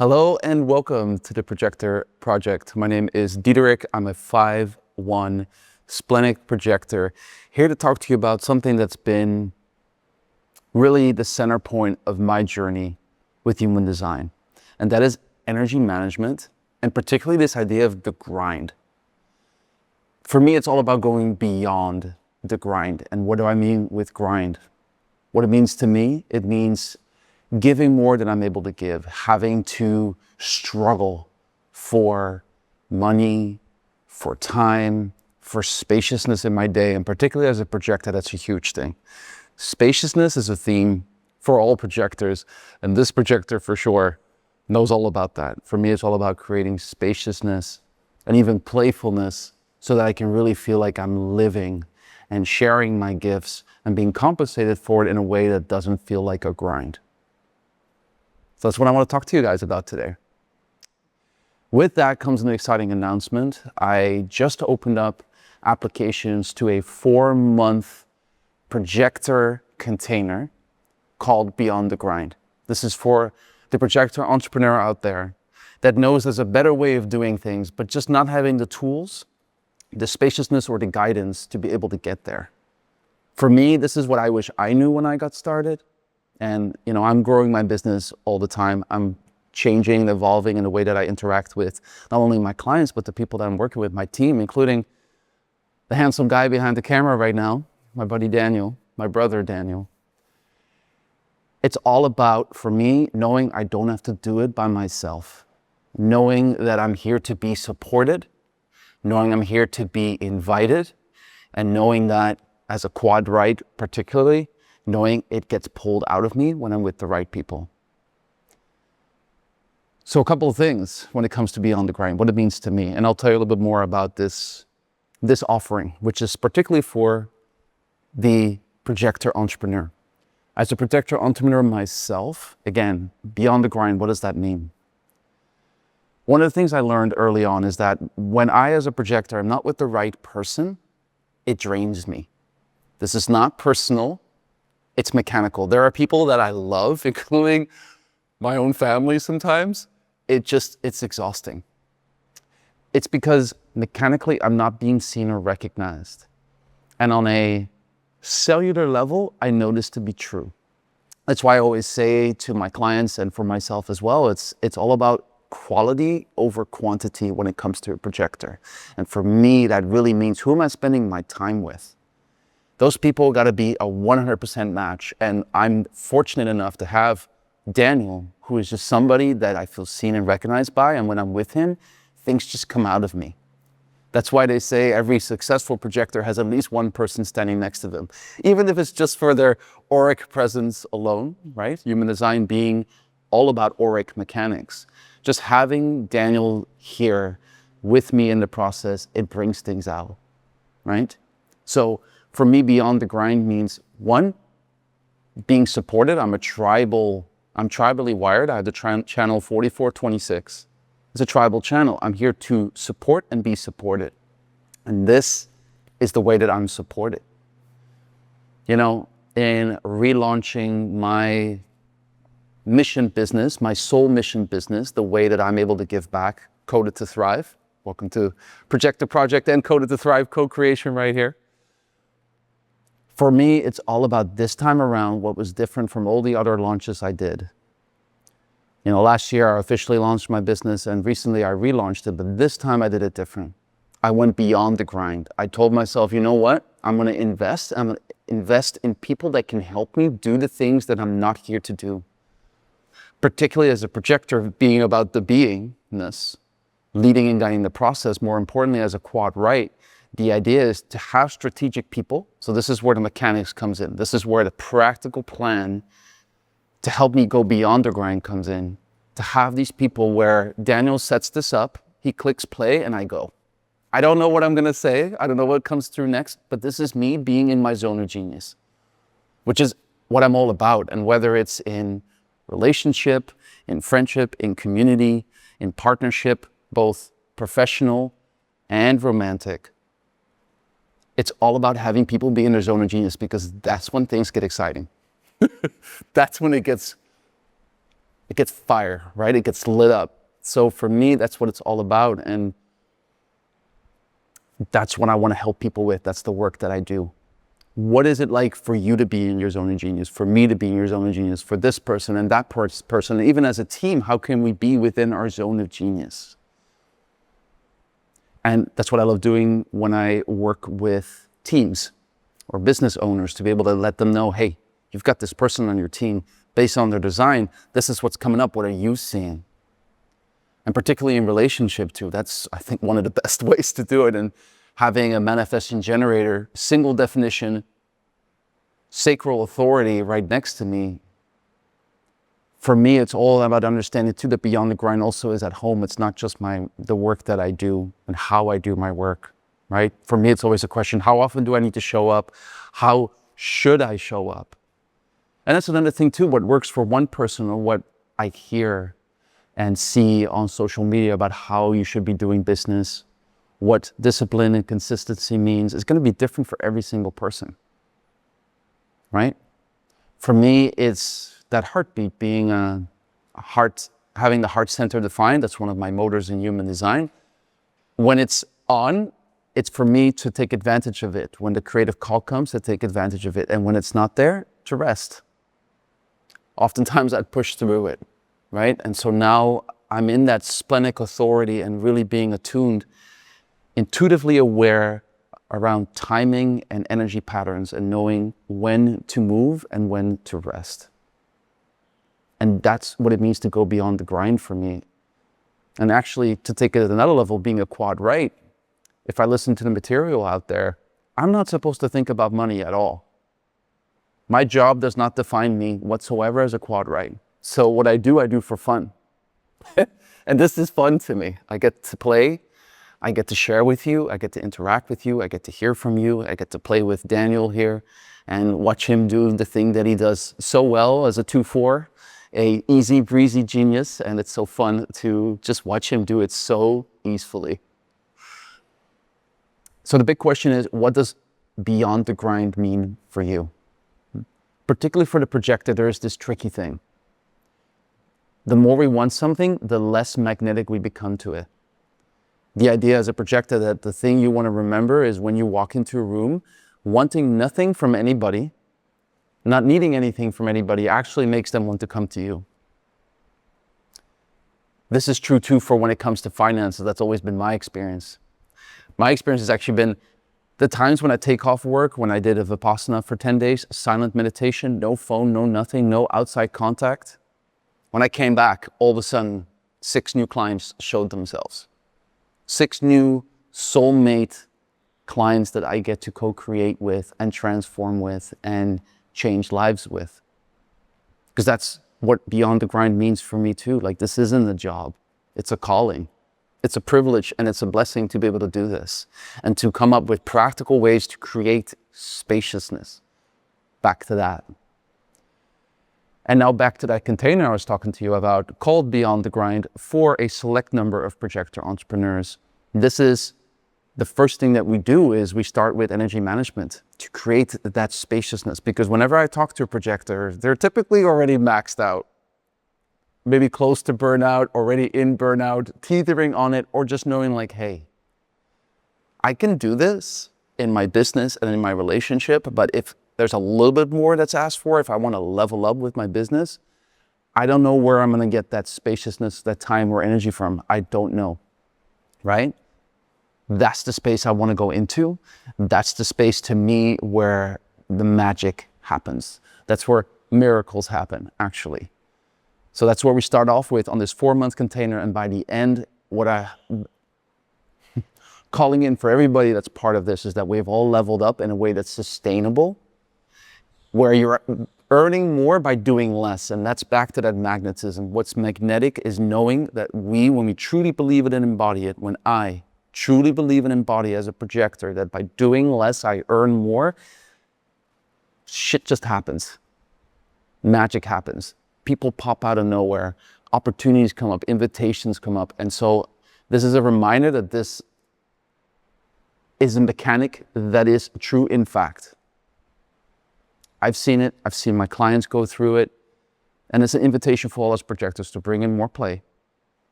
Hello and welcome to the Projector project. My name is Diederik. I'm a 5'1" splenic projector, here to talk to you about something that's been really the center point of my journey with human design. And that is energy management, and particularly this idea of the grind. For me, it's all about going beyond the grind. And what do I mean with grind? What it means to me, it means giving more than I'm able to give, having to struggle for money, for time, for spaciousness in my day, and particularly as a projector, that's a huge thing. Spaciousness is a theme for all projectors, and this projector for sure knows all about that. For me, it's all about creating spaciousness and even playfulness so that I can really feel like I'm living and sharing my gifts and being compensated for it in a way that doesn't feel like a grind. So that's what I want to talk to you guys about today. With that comes an exciting announcement. I just opened up applications to a 4-month projector container called Beyond the Grind. This is for the projector entrepreneur out there that knows there's a better way of doing things, but just not having the tools, the spaciousness, or the guidance to be able to get there. For me, this is what I wish I knew when I got started. And, I'm growing my business all the time. I'm changing and evolving in the way that I interact with not only my clients, but the people that I'm working with, my team, including the handsome guy behind the camera right now, my buddy Daniel, my brother Daniel. It's all about, for me, knowing I don't have to do it by myself, knowing that I'm here to be supported, knowing I'm here to be invited, and knowing that as a quad right particularly, knowing it gets pulled out of me when I'm with the right people. So a couple of things when it comes to Beyond the Grind, what it means to me. And I'll tell you a little bit more about this offering, which is particularly for the projector entrepreneur. As a projector entrepreneur myself, again, Beyond the Grind, what does that mean? One of the things I learned early on is that when I, as a projector, am not with the right person, it drains me. This is not personal. It's mechanical. There are people that I love, including my own family sometimes. It's exhausting. It's because mechanically I'm not being seen or recognized. And on a cellular level, I know this to be true. That's why I always say to my clients and for myself as well, it's all about quality over quantity when it comes to a projector. And for me, that really means, who am I spending my time with? Those people got to be a 100% match. And I'm fortunate enough to have Daniel, who is just somebody that I feel seen and recognized by. And when I'm with him, things just come out of me. That's why they say every successful projector has at least one person standing next to them, even if it's just for their auric presence alone, right? Human design being all about auric mechanics. Just having Daniel here with me in the process, it brings things out, right? So for me, Beyond the Grind means, one, being supported. I'm tribally wired. I have the channel 4426. It's a tribal channel. I'm here to support and be supported. And this is the way that I'm supported. In relaunching my mission business, my soul mission business, the way that I'm able to give back, Coded to Thrive. Welcome to Projector Project and Coded to Thrive co-creation right here. For me, it's all about this time around what was different from all the other launches I did. Last year I officially launched my business, and recently I relaunched it, but this time I did it different. I went beyond the grind. I told myself, you know what? I'm going to invest. I'm going to invest in people that can help me do the things that I'm not here to do. Particularly as a projector, being about the beingness, leading and guiding the process. More importantly, as a quad right, the idea is to have strategic people. So this is where the mechanics comes in. This is where the practical plan to help me go beyond the grind comes in. To have these people where Daniel sets this up, he clicks play, and I go. I don't know what I'm going to say. I don't know what comes through next, but this is me being in my zone of genius, which is what I'm all about. And whether it's in relationship, in friendship, in community, in partnership, both professional and romantic, it's all about having people be in their zone of genius, because that's when things get exciting. That's when it gets it gets fire, right? It gets lit up. So for me, that's what it's all about. And that's what I want to help people with. That's the work that I do. What is it like for you to be in your zone of genius, for me to be in your zone of genius, for this person and that person, and even as a team, how can we be within our zone of genius? And that's what I love doing when I work with teams or business owners, to be able to let them know, hey, you've got this person on your team, based on their design, this is what's coming up, what are you seeing? And particularly in relationship too, that's, I think, one of the best ways to do it. And having a manifesting generator, single definition, sacral authority right next to me, for me, it's all about understanding too that beyond the grind also is at home. It's not just the work that I do and how I do my work, right? For me, it's always a question, how often do I need to show up? How should I show up? And that's another thing too, what works for one person or what I hear and see on social media about how you should be doing business, what discipline and consistency means, is going to be different for every single person, right? For me, it's that heartbeat being having the heart center defined. That's one of my motors in human design. When it's on, it's for me to take advantage of it. When the creative call comes, to take advantage of it. And when it's not there, to rest. Oftentimes I'd push through it, right? And so now I'm in that splenic authority and really being attuned, intuitively aware around timing and energy patterns and knowing when to move and when to rest. And that's what it means to go beyond the grind for me. And actually, to take it at another level, being a quad right, if I listen to the material out there, I'm not supposed to think about money at all. My job does not define me whatsoever as a quad right. So what I do for fun. And this is fun to me. I get to play, I get to share with you, I get to interact with you, I get to hear from you, I get to play with Daniel here and watch him do the thing that he does so well as a 2-4. A easy breezy genius, and it's so fun to just watch him do it so easily. So the big question is, what does beyond the grind mean for you? Particularly for the projector, there is this tricky thing. The more we want something, the less magnetic we become to it. The idea as a projector that the thing you want to remember is when you walk into a room, wanting nothing from anybody, not needing anything from anybody actually makes them want to come to you. This is true too for when it comes to finances. That's always been my experience. My experience has actually been the times when I take off work, when I did a Vipassana for 10 days, silent meditation, no phone, no nothing, no outside contact. When I came back, all of a sudden, 6 new clients showed themselves. 6 new soulmate clients that I get to co-create with and transform with and change lives with. Because that's what beyond the grind means for me too. Like, this isn't a job, it's a calling. It's a privilege and it's a blessing to be able to do this and to come up with practical ways to create spaciousness. Back to that. And now back to that container I was talking to you about, called Beyond the Grind, for a select number of projector entrepreneurs. This is the first thing that we do is we start with energy management to create that spaciousness. Because whenever I talk to a projector, they're typically already maxed out, maybe close to burnout, already in burnout, teetering on it, or just knowing like, hey, I can do this in my business and in my relationship, but if there's a little bit more that's asked for, if I want to level up with my business, I don't know where I'm going to get that spaciousness, that time or energy from. I don't know, right? That's the space I want to go into. That's the space to me where the magic happens. That's where miracles happen, actually. So that's where we start off with on this 4-month container. And by the end, what I'm calling in for everybody that's part of this is that we've all leveled up in a way that's sustainable, where you're earning more by doing less. And that's back to that magnetism. What's magnetic is knowing that when we truly believe it and embody it, when I truly believe and embody as a projector that by doing less, I earn more, shit just happens. Magic happens. People pop out of nowhere. Opportunities come up, invitations come up. And so this is a reminder that this is a mechanic that is true in fact. I've seen it. I've seen my clients go through it. And it's an invitation for all us projectors to bring in more play,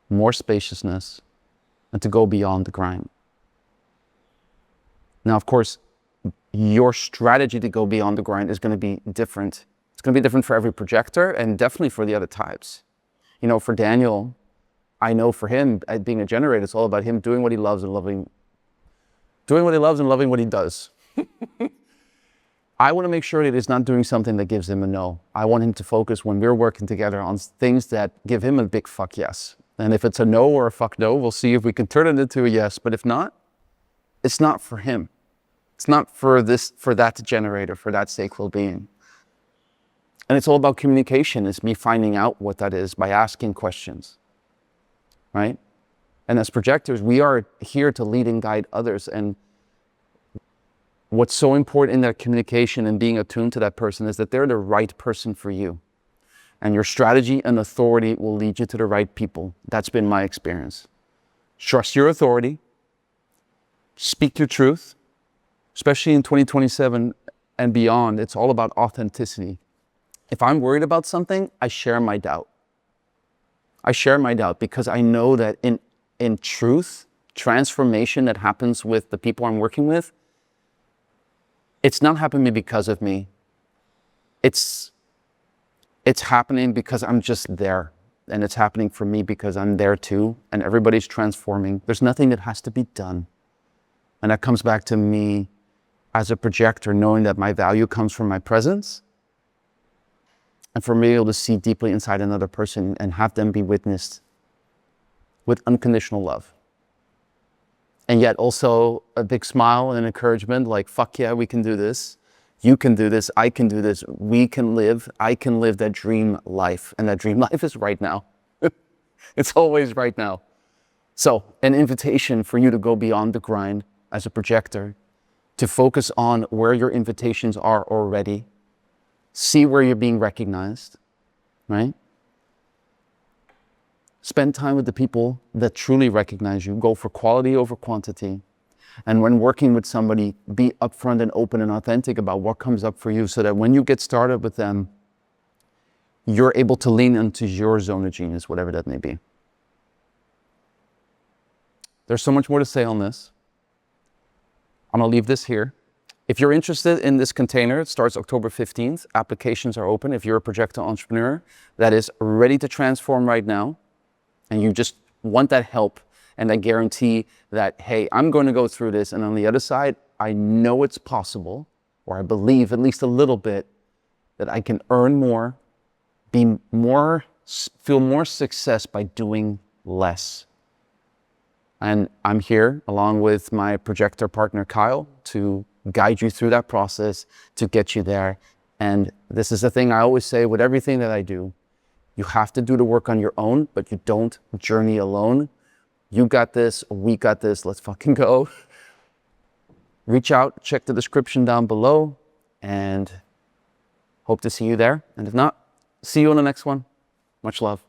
more spaciousness, and to go beyond the grind. Now, of course, your strategy to go beyond the grind is going to be different. It's going to be different for every projector and definitely for the other types. You know, for Daniel, I know for him, being a generator, it's all about him doing what he loves and loving what he does. I want to make sure that he's not doing something that gives him a no. I want him to focus when we're working together on things that give him a big fuck yes. And if it's a no or a fuck no, we'll see if we can turn it into a yes. But if not, it's not for him. It's not for that generator, for that sacral being. And it's all about communication. It's me finding out what that is by asking questions, right? And as projectors, we are here to lead and guide others. And what's so important in that communication and being attuned to that person is that they're the right person for you. And your strategy and authority will lead you to the right people. That's been my experience. Trust your authority. Speak your truth. Especially in 2027 and beyond, it's all about authenticity. If I'm worried about something, I share my doubt. I share my doubt because I know that in truth, transformation that happens with the people I'm working with, it's not happening because of me. It's happening because I'm just there. And it's happening for me because I'm there too. And everybody's transforming. There's nothing that has to be done. And that comes back to me as a projector, knowing that my value comes from my presence and for me able to see deeply inside another person and have them be witnessed with unconditional love. And yet also a big smile and encouragement, like, fuck yeah, we can do this. You can do this. I can do this. We can live. I can live that dream life. And that dream life is right now. It's always right now. So an invitation for you to go beyond the grind as a projector, to focus on where your invitations are already, see where you're being recognized, right? Spend time with the people that truly recognize you. Go for quality over quantity. And when working with somebody, be upfront and open and authentic about what comes up for you so that when you get started with them, you're able to lean into your zone of genius, whatever that may be. There's so much more to say on this. I'm going to leave this here. If you're interested in this container, it starts October 15th. Applications are open. If you're a projector entrepreneur that is ready to transform right now, and you just want that help and that guarantee that, hey, I'm going to go through this, and on the other side, I know it's possible, or I believe at least a little bit, that I can earn more, feel more success by doing less. And I'm here along with my projector partner, Kyle, to guide you through that process to get you there. And this is the thing I always say with everything that I do. You have to do the work on your own, but you don't journey alone. You got this, we got this, let's fucking go. Reach out, check the description down below, and hope to see you there. And if not, see you on the next one. Much love.